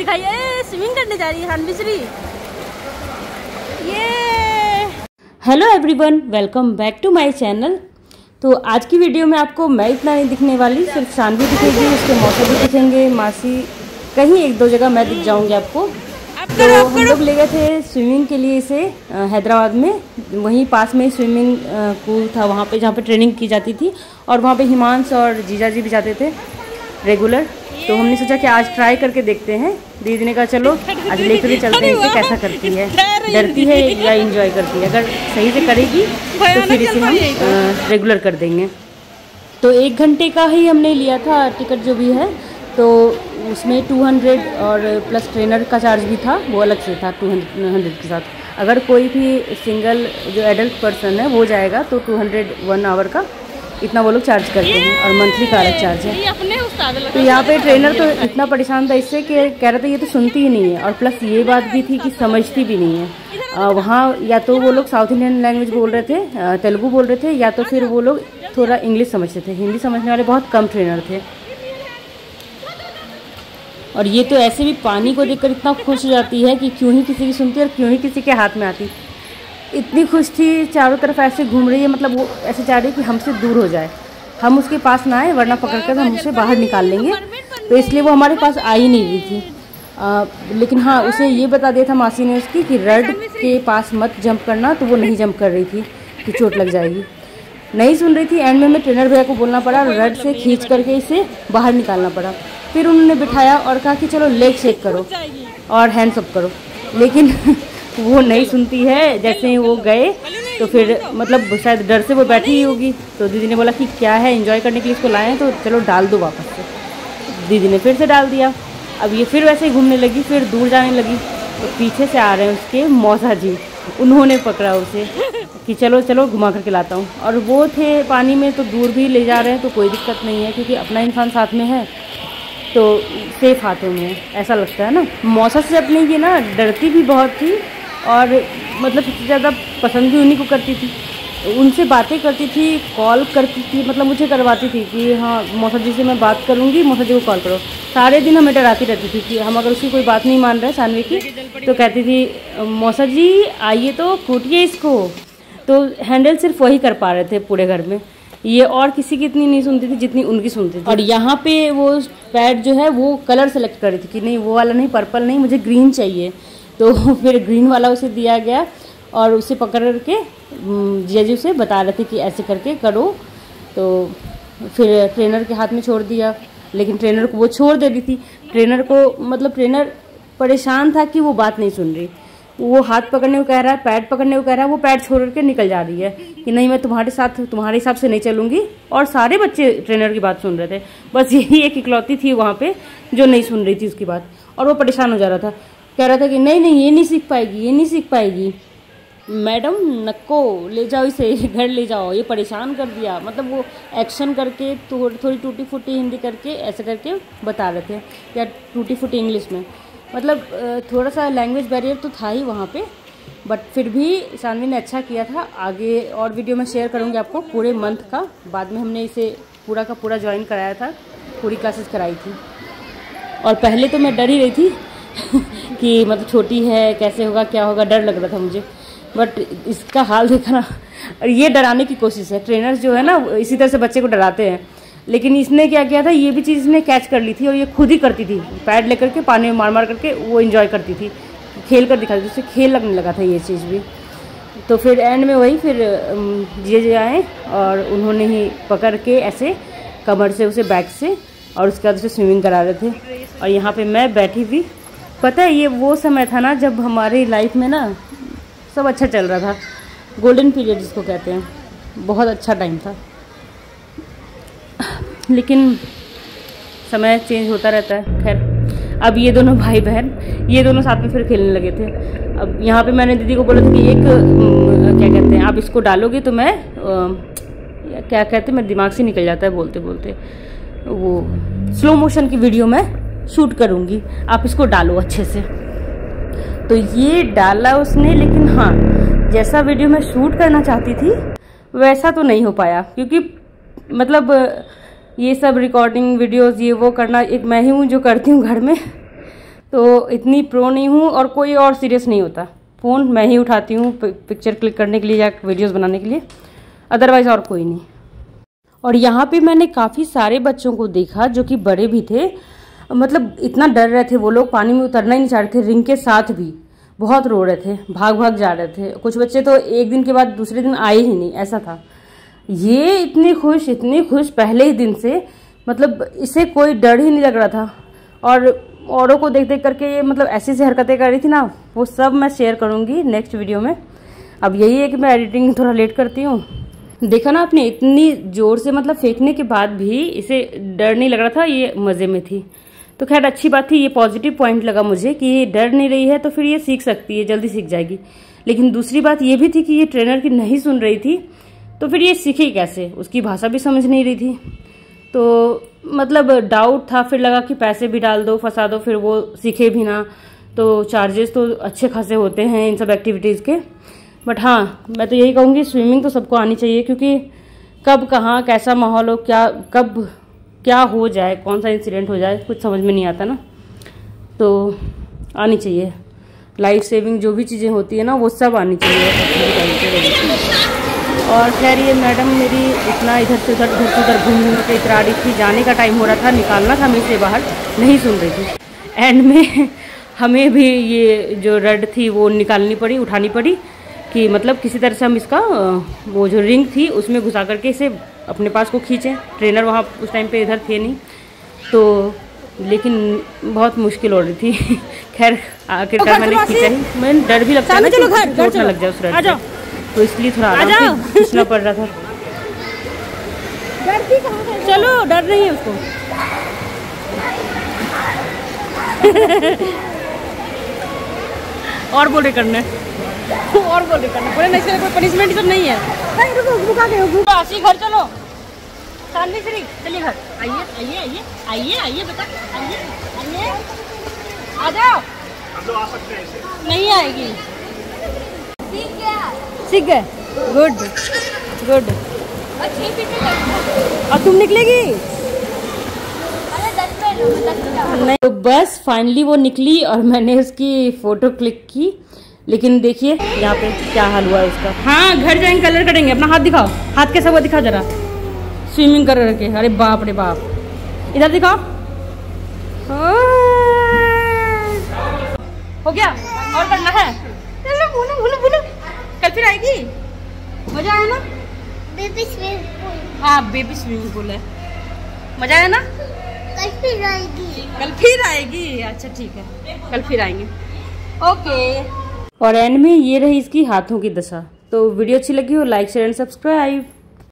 दिखाइए, स्विमिंग करने जा रही है हानबिश्री। ये hello everyone, welcome back to my channel. तो आज की वीडियो में आपको मैं इतना नहीं दिखने वाली, सिर्फ शानवी दिखेगी, उसके मौसा भी दिखेंगे, मासी, कहीं एक दो जगह मैं दिख जाऊंगी आपको। तो हम लोग ले गए थे स्विमिंग के लिए इसे हैदराबाद में, वहीं पास में स्विमिंग पूल था वहाँ पे जहाँ पे ट्रेनिंग की जाती थी, और वहाँ पे हिमांश और जीजा जी भी जाते थे रेगुलर। तो हमने सोचा कि आज ट्राई करके देखते हैं। दीदी ने कहा चलो आज लेकर ही चलते हैं, इसे कैसा करती है, डरती है या एंजॉय करती है। अगर सही से करेगी तो फिर इसे हम रेगुलर कर देंगे। तो 1 घंटे का ही हमने लिया था टिकट जो भी है, तो उसमें 200 और प्लस ट्रेनर का चार्ज भी था, वो अलग से था 200 के साथ। अगर कोई भी सिंगल जो एडल्ट पर्सन है वो जाएगा तो 200 1 आवर का इतना वो लोग चार्ज करते हैं, और मंथली का अलग चार्ज है। तो यहाँ पे ट्रेनर तो इतना परेशान था इससे कि कह रहा था ये तो सुनती ही नहीं है, और प्लस ये बात भी थी कि समझती भी नहीं है। वहाँ या तो वो लोग साउथ इंडियन लैंग्वेज बोल रहे थे, तेलुगु बोल रहे थे, या तो फिर वो लोग थोड़ा इंग्लिश समझते थे। हिंदी समझने वाले बहुत कम ट्रेनर थे। और ये तो ऐसे भी पानी को देखकर इतना खुश हो जाती है कि क्यों ही किसी की सुनती है और क्यों ही किसी के हाथ में आती। इतनी खुश थी, चारों तरफ ऐसे घूम रही है, मतलब वो ऐसे चाह रही है कि हमसे दूर हो जाए, हम उसके पास ना आए, वरना पकड़कर हम उसे बाहर निकाल लेंगे। तो इसलिए वो हमारे पास आ ही नहीं रही थी। लेकिन हाँ, उसे ये बता दिया था मासी ने उसकी कि रड के पास मत जंप करना, तो वो नहीं जंप कर रही थी कि चोट लग जाएगी, नहीं सुन रही थी। एंड में ट्रेनर भैया को बोलना पड़ा, रड से खींच करके इसे बाहर निकालना पड़ा। फिर उन्होंने बिठाया और कहा कि चलो लेग शेक करो और हैंड्स अप करो, लेकिन वो नहीं सुनती है। जैसे ही वो गए तो फिर मतलब शायद डर से वो बैठी ही होगी, तो दीदी ने बोला कि क्या है, एंजॉय करने के लिए इसको लाए हैं तो चलो डाल दो वापस से। दीदी ने फिर से डाल दिया। अब ये फिर वैसे ही घूमने लगी, फिर दूर जाने लगी। तो पीछे से आ रहे हैं उसके मौसा जी, उन्होंने पकड़ा उसे कि चलो चलो घुमा करके लाता हूँ। और वो थे पानी में, तो दूर भी ले जा रहे हैं तो कोई दिक्कत नहीं है, क्योंकि अपना इंसान साथ में है तो सेफ हाथों में है, ऐसा लगता है ना। मौसा से अपनी ये ना डरती भी बहुत थी, और मतलब सबसे ज़्यादा पसंद भी उन्हीं को करती थी। उनसे बातें करती थी, कॉल करती थी, मतलब मुझे करवाती थी कि हाँ मौसा जी से मैं बात करूँगी, मौसा जी को कॉल करो। सारे दिन हमें डराती रहती थी कि हम अगर उसकी कोई बात नहीं मान रहे शानवी की, तो कहती थी मौसा जी आइए तो कूटिए इसको। तो हैंडल सिर्फ वही कर पा रहे थे पूरे घर में, ये और किसी की इतनी नहीं सुनती थी जितनी उनकी सुनती थी। और यहाँ पे वो पैड जो है वो कलर सेलेक्ट कर रही थी कि नहीं वो वाला नहीं, पर्पल नहीं, मुझे ग्रीन चाहिए। तो फिर ग्रीन वाला उसे दिया गया, और उसे पकड़ करके जिया जी उसे बता रहे थे कि ऐसे करके करो। तो फिर ट्रेनर के हाथ में छोड़ दिया, लेकिन ट्रेनर को वो छोड़ दे रही थी। ट्रेनर को मतलब ट्रेनर परेशान था कि वो बात नहीं सुन रही। वो हाथ पकड़ने को कह रहा है, पैड पकड़ने को कह रहा है, वो पैड छोड़ करके निकल जा रही है कि नहीं मैं तुम्हारे साथ तुम्हारे हिसाब से नहीं चलूंगी। और सारे बच्चे ट्रेनर की बात सुन रहे थे, बस यही एक इकलौती थी वहाँ पे जो नहीं सुन रही थी उसकी बात। और वो परेशान हो जा रहा था, कह रहा था कि नहीं नहीं ये नहीं सीख पाएगी, ये नहीं सीख पाएगी, मैडम नक्को ले जाओ इसे घर ले जाओ, ये परेशान कर दिया। मतलब वो एक्शन करके थोड़ी टूटी फूटी हिंदी करके ऐसे करके बता रहे थे, या टूटी फूटी इंग्लिश में। मतलब थोड़ा सा लैंग्वेज बैरियर तो था ही वहाँ पे, बट फिर भी शानवी ने अच्छा किया था। आगे और वीडियो में शेयर करूँगी आपको पूरे मंथ का। बाद में हमने इसे पूरा का पूरा ज्वाइन कराया था, पूरी क्लासेस कराई थी। और पहले तो मैं डर ही रही थी कि मतलब छोटी है, कैसे होगा क्या होगा, डर लग रहा था मुझे। बट इसका हाल देखा ना, और ये डराने की कोशिश है। ट्रेनर्स जो है ना इसी तरह से बच्चे को डराते हैं, लेकिन इसने क्या किया था, ये भी चीज़ इसने कैच कर ली थी, और ये खुद ही करती थी, पैड लेकर के पानी में मार मार करके वो एंजॉय करती थी, खेल कर दिखाती थी, उससे खेल लगने लगा था ये चीज़ भी। तो फिर एंड में वही फिर जिया आए और उन्होंने ही पकड़ के ऐसे कमर से उसे बैक से, और उसके बाद उसे स्विमिंग करा रहे थे। और यहाँ पे मैं बैठी हुई, पता है ये वो समय था ना जब हमारी लाइफ में ना सब अच्छा चल रहा था, गोल्डन पीरियड जिसको कहते हैं, बहुत अच्छा टाइम था। लेकिन समय चेंज होता रहता है। खैर अब ये दोनों भाई बहन ये दोनों साथ में फिर खेलने लगे थे। अब यहाँ पे मैंने दीदी को बोला था कि एक क्या कहते हैं आप इसको डालोगे तो मैं क्या कहते हैं, मेरे दिमाग से निकल जाता है बोलते बोलते, वो स्लो मोशन की वीडियो में शूट करूँगी, आप इसको डालो अच्छे से। तो ये डाला उसने, लेकिन हाँ जैसा वीडियो में शूट करना चाहती थी वैसा तो नहीं हो पाया, क्योंकि मतलब ये सब रिकॉर्डिंग वीडियोस ये वो करना एक मैं ही हूँ जो करती हूँ घर में, तो इतनी प्रो नहीं हूँ और कोई और सीरियस नहीं होता। फ़ोन मैं ही उठाती हूँ पिक्चर क्लिक करने के लिए या वीडियोस बनाने के लिए, अदरवाइज़ और कोई नहीं। और यहाँ पे मैंने काफ़ी सारे बच्चों को देखा जो कि बड़े भी थे, मतलब इतना डर रहे थे वो लोग, पानी में उतरना ही नहीं चाह रहे थे। रिंग के साथ भी बहुत रो रहे थे, भाग भाग जा रहे थे। कुछ बच्चे तो एक दिन के बाद दूसरे दिन आए ही नहीं, ऐसा था। ये इतनी खुश पहले ही दिन से, मतलब इसे कोई डर ही नहीं लग रहा था। और औरों को देख देख करके ये मतलब ऐसी हरकतें कर रही थी ना, वो सब मैं शेयर करूँगी नेक्स्ट वीडियो में। अब यही है कि मैं एडिटिंग थोड़ा लेट करती हूँ। देखा ना आपने, इतनी जोर से मतलब फेंकने के बाद भी इसे डर नहीं लग रहा था, ये मज़े में थी। तो खैर अच्छी बात थी, ये पॉजिटिव पॉइंट लगा मुझे कि ये डर नहीं रही है, तो फिर ये सीख सकती है, जल्दी सीख जाएगी। लेकिन दूसरी बात ये भी थी कि ये ट्रेनर की नहीं सुन रही थी, तो फिर ये सीखे कैसे, उसकी भाषा भी समझ नहीं रही थी। तो मतलब डाउट था, फिर लगा कि पैसे भी डाल दो, फंसा दो, फिर वो सीखे भी ना। तो चार्जेस तो अच्छे खासे होते हैं इन सब एक्टिविटीज़ के। बट हाँ, मैं तो यही कहूँगी स्विमिंग तो सबको आनी चाहिए, क्योंकि कब कहाँ कैसा माहौल हो, कब क्या हो जाए, कौन सा इंसिडेंट हो जाए, कुछ समझ में नहीं आता ना। तो आनी चाहिए, लाइफ सेविंग जो भी चीज़ें होती है ना वो सब आनी चाहिए। और खैर ये मैडम मेरी इतना इधर से उधर घूमने के इतरा रही थी, जाने का टाइम हो रहा था, निकालना था हमें से बाहर, नहीं सुन रही थी। एंड में हमें भी ये जो रड थी वो निकालनी पड़ी, उठानी पड़ी, कि मतलब किसी तरह से हम इसका वो जो रिंग थी उसमें घुसा करके इसे अपने पास को खींचें। ट्रेनर वहाँ उस टाइम पे इधर थे नहीं, तो लेकिन बहुत मुश्किल हो रही थी। खैर आखिरकार मैंने खींचा ही। मैंने डर भी लगता है ना कि चोट ना लग जाए उस रड पे, तो इसलिए थोड़ा आराम से खींचना पड़ रहा था। चलो, डर नहीं है उसको। और बोले करना और बोले करना, बोले नहीं, कोई पनिशमेंट तो नहीं है। आशी घर चलो, सानवी श्री चलिए घर। आइए बेटा, आइए आ जाओ। हम लोग आ सकते हैं, नहीं आएगी। सीख गए, गुड। अब तुम निकलेगी नहीं। तो बस फाइनली वो निकली और मैंने उसकी फोटो क्लिक की। लेकिन देखिए यहाँ पे क्या हाल हुआ है उसका। हाँ, घर जाएंगे, कलर करेंगे। अपना हाथ दिखाओ, हाथ कैसा हुआ दिखा जरा, स्विमिंग कर रखे। अरे बाप रे बाप, इधर दिखाओ। हो गया, और करना है। बोलो कल फिर आएगी, मजा आया ना? Baby swimming pool. हाँ, बेबी स्विमिंग पूल है, मजा आया ना? कल फिर आएगी। अच्छा ठीक है, कल फिर आएंगे। ओके। और एंड में ये रही इसकी हाथों की दशा। तो वीडियो अच्छी लगी हो लाइक शेयर एंड सब्सक्राइब।